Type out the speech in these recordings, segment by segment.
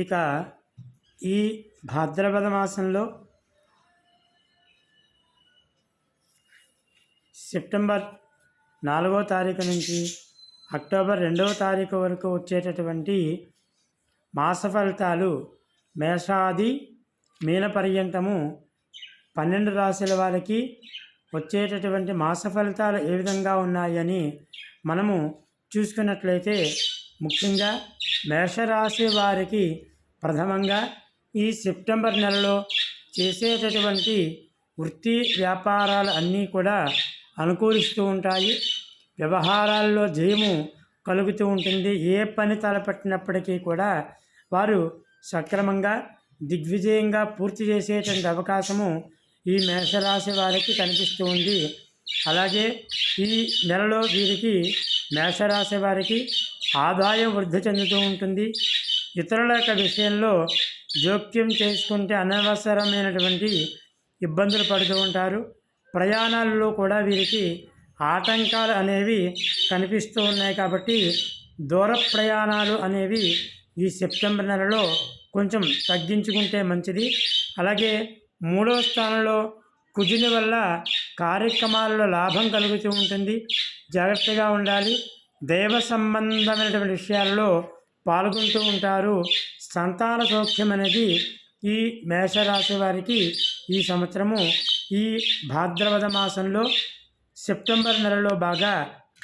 ఇక ఈ భాద్రపద మాసంలో సెప్టెంబర్ 4వ తారీఖు నుంచి అక్టోబర్ 2వ తారీఖు వరకు వచ్చేటటువంటి మాస ఫలితాలు మేషాది మీన పర్యంతము 12 రాశుల వారికి వచ్చేటటువంటి మాస ఫలితాలు ఏ విధంగా ఉన్నాయని మనము చూసుకున్నట్లయితే, ముఖ్యంగా మేషరాశి వారికి ప్రథమంగా ఈ సెప్టెంబర్ నెలలో చేసేటటువంటి వృత్తి వ్యాపారాలు అన్నీ కూడా అనుకూలిస్తూ ఉంటాయి. వ్యవహారాల్లో జయము కలుగుతూ ఉంటుంది. ఏ పని తలపెట్టినప్పటికీ కూడా వారు సక్రమంగా దిగ్విజయంగా పూర్తి చేసేటువంటి అవకాశము ఈ మేషరాశి వారికి కనిపిస్తూ ఉంది. అలాగే ఈ నెలలో వీరికి మేషరాశి వారికి ఆదాయం వృద్ధి చెందుతూ ఉంటుంది. ఇతరుల యొక్క విషయంలో జోక్యం చేసుకుంటే అనవసరమైనటువంటి ఇబ్బందులు పడుతూ ఉంటారు. ప్రయాణాలలో కూడా వీరికి ఆటంకాలు అనేవి కనిపిస్తూ ఉన్నాయి. కాబట్టి దూర ప్రయాణాలు అనేవి ఈ సెప్టెంబర్ నెలలో కొంచెం తగ్గించుకుంటే మంచిది. అలాగే 3వ స్థానంలో కుజుని వల్ల కార్యక్రమాలలో లాభం కలుగుతూ ఉంటుంది. జాగ్రత్తగా ఉండాలి. దైవ సంబంధమైనటువంటి విషయాలలో పాల్గొంటూ ఉంటారు. సంతాన సౌఖ్యం అనేది ఈ మేషరాశి వారికి ఈ సంవత్సరము ఈ భాద్రపద మాసంలో సెప్టెంబర్ నెలలో బాగా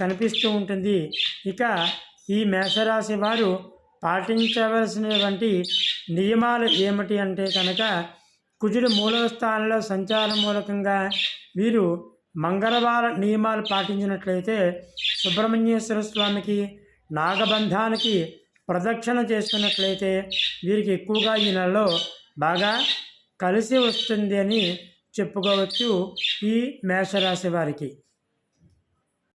కనిపిస్తూ ఉంటుంది. ఇక ఈ మేషరాశి వారు పాటించవలసినటువంటి నియమాలు ఏమిటి అంటే కనుక, కుజుడు 3వ స్థానంలో సంచారం మూలకంగా వీరు మంగళవార నియమాలు పాటించినట్లయితే సుబ్రహ్మణ్యేశ్వర స్వామికి నాగబంధానికి ప్రదక్షిణ చేసుకున్నట్లయితే వీరికి ఎక్కువగా ఈ నెలలో బాగా కలిసి వస్తుంది అని చెప్పుకోవచ్చు ఈ మేషరాశి వారికి.